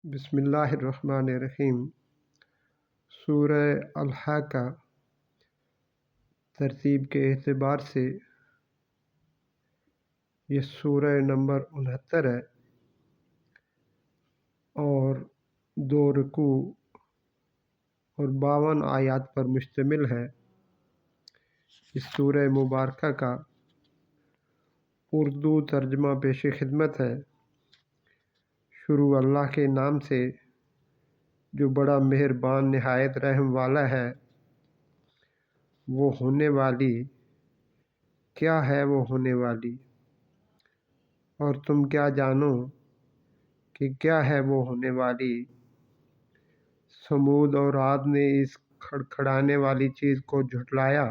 بسم اللہ الرحمن الرحیم۔ سورہ الحاقہ ترتیب کے اعتبار سے یہ سورہ نمبر 69 ہے اور 2 رکوع اور 52 آیات پر مشتمل ہے۔ اس سورہ مبارکہ کا اردو ترجمہ پیش خدمت ہے۔ شروع اللہ کے نام سے جو بڑا مہربان نہایت رحم والا ہے۔ وہ ہونے والی، کیا ہے وہ ہونے والی؟ اور تم کیا جانو کہ کیا ہے وہ ہونے والی؟ سمود اور عاد نے اس کھڑکھڑانے والی چیز کو جھٹلایا۔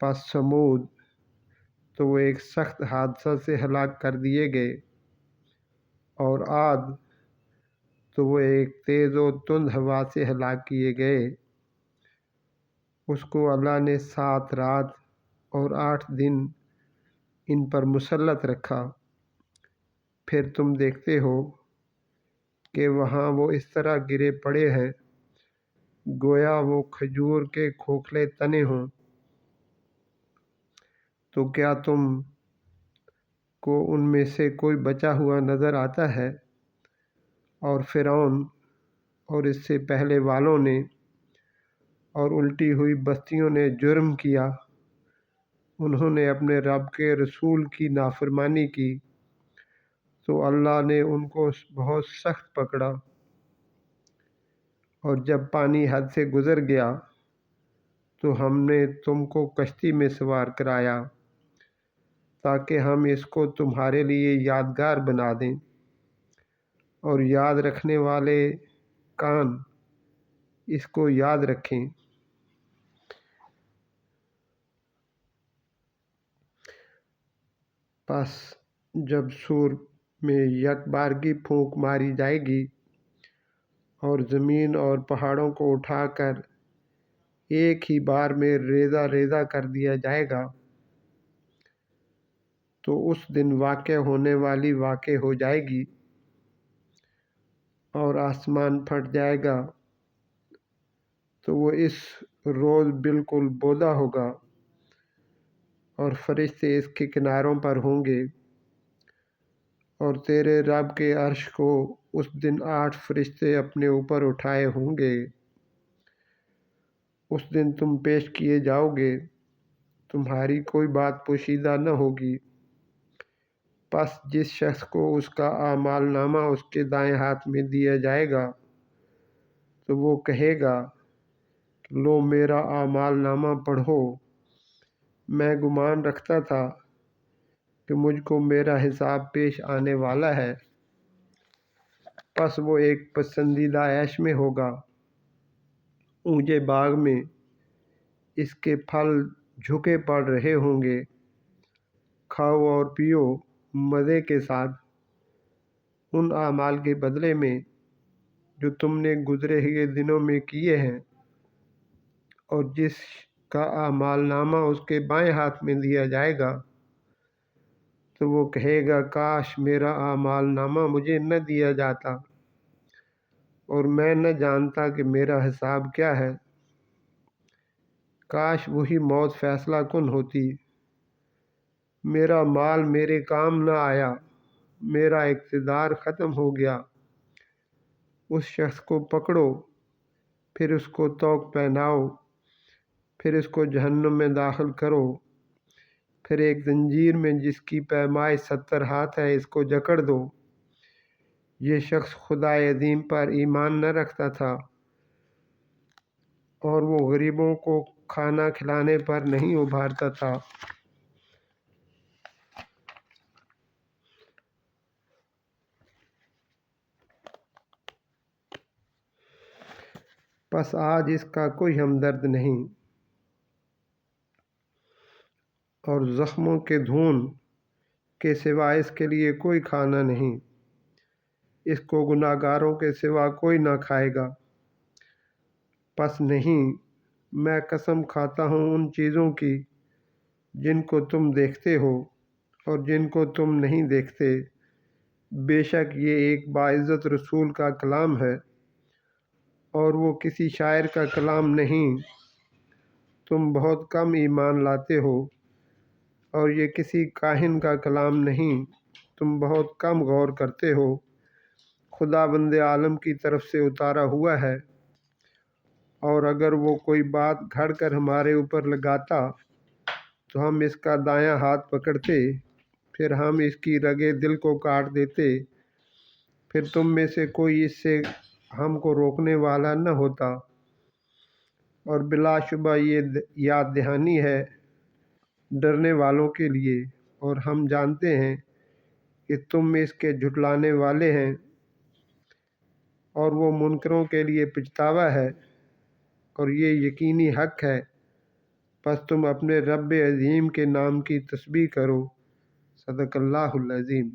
پس سمود تو وہ ایک سخت حادثہ سے ہلاک کر دیے گئے، اور عاد تو وہ ایک تیز و تند ہوا سے ہلاک کیے گئے۔ اس کو اللہ نے 7 رات اور 8 دن ان پر مسلط رکھا۔ پھر تم دیکھتے ہو کہ وہاں وہ اس طرح گرے پڑے ہیں گویا وہ کھجور کے کھوکھلے تنے ہوں۔ تو کیا تم کو ان میں سے کوئی بچا ہوا نظر آتا ہے؟ اور فرعون اور اس سے پہلے والوں نے اور الٹی ہوئی بستیوں نے جرم کیا۔ انہوں نے اپنے رب کے رسول کی نافرمانی کی تو اللہ نے ان کو بہت سخت پکڑا۔ اور جب پانی حد سے گزر گیا تو ہم نے تم کو کشتی میں سوار کرایا تاکہ ہم اس کو تمہارے لیے یادگار بنا دیں، اور یاد رکھنے والے کان اس کو یاد رکھیں۔ پس جب سور میں یک بارگی پھونک ماری جائے گی اور زمین اور پہاڑوں کو اٹھا کر ایک ہی بار میں ریزہ ریزہ کر دیا جائے گا، تو اس دن واقع ہونے والی واقع ہو جائے گی، اور آسمان پھٹ جائے گا تو وہ اس روز بالکل بودا ہوگا، اور فرشتے اس کے کناروں پر ہوں گے۔ اور تیرے رب کے عرش کو اس دن 8 فرشتے اپنے اوپر اٹھائے ہوں گے۔ اس دن تم پیش کیے جاؤ گے، تمہاری کوئی بات پوشیدہ نہ ہوگی۔ پس جس شخص کو اس کا اعمال نامہ اس کے دائیں ہاتھ میں دیا جائے گا تو وہ کہے گا، لو میرا اعمال نامہ پڑھو، میں گمان رکھتا تھا کہ مجھ کو میرا حساب پیش آنے والا ہے۔ پس وہ ایک پسندیدہ عیش میں ہوگا، اونچے باغ میں اس کے پھل جھکے پڑ رہے ہوں گے۔ کھاؤ اور پیو مزے کے ساتھ ان اعمال کے بدلے میں جو تم نے گزرے ہوئے دنوں میں کیے ہیں۔ اور جس کا اعمال نامہ اس کے بائیں ہاتھ میں دیا جائے گا تو وہ کہے گا، کاش میرا اعمال نامہ مجھے نہ دیا جاتا، اور میں نہ جانتا کہ میرا حساب کیا ہے۔ کاش وہی موت فیصلہ کن ہوتی، میرا مال میرے کام نہ آیا، میرا اقتدار ختم ہو گیا۔ اس شخص کو پکڑو، پھر اس کو طوق پہناؤ، پھر اس کو جہنم میں داخل کرو، پھر ایک زنجیر میں جس کی پیمائش 70 ہاتھ ہے اس کو جکڑ دو۔ یہ شخص خدائے عظیم پر ایمان نہ رکھتا تھا، اور وہ غریبوں کو کھانا کھلانے پر نہیں ابھارتا تھا۔ پس آج اس کا کوئی ہمدرد نہیں، اور زخموں کے دھون کے سوا اس کے لیے کوئی کھانا نہیں۔ اس کو گناہ گاروں کے سوا کوئی نہ کھائے گا۔ پس نہیں، میں قسم کھاتا ہوں ان چیزوں کی جن کو تم دیکھتے ہو اور جن کو تم نہیں دیکھتے، بے شک یہ ایک باعزت رسول کا کلام ہے اور وہ کسی شاعر کا کلام نہیں۔ تم بہت کم ایمان لاتے ہو، اور یہ کسی کاہن کا کلام نہیں، تم بہت کم غور کرتے ہو۔ خداوند عالم کی طرف سے اتارا ہوا ہے، اور اگر وہ کوئی بات گھڑ کر ہمارے اوپر لگاتا تو ہم اس کا دایاں ہاتھ پکڑتے، پھر ہم اس کی رگے دل کو کاٹ دیتے، پھر تم میں سے کوئی اس سے ہم کو روکنے والا نہ ہوتا۔ اور بلا شبہ یہ یاد دہانی ہے ڈرنے والوں کے لیے، اور ہم جانتے ہیں کہ تم اس کے جھٹلانے والے ہیں، اور وہ منکروں کے لیے پچھتاوا ہے، اور یہ یقینی حق ہے۔ پس تم اپنے رب عظیم کے نام کی تسبیح کرو۔ صدق اللہ العظیم۔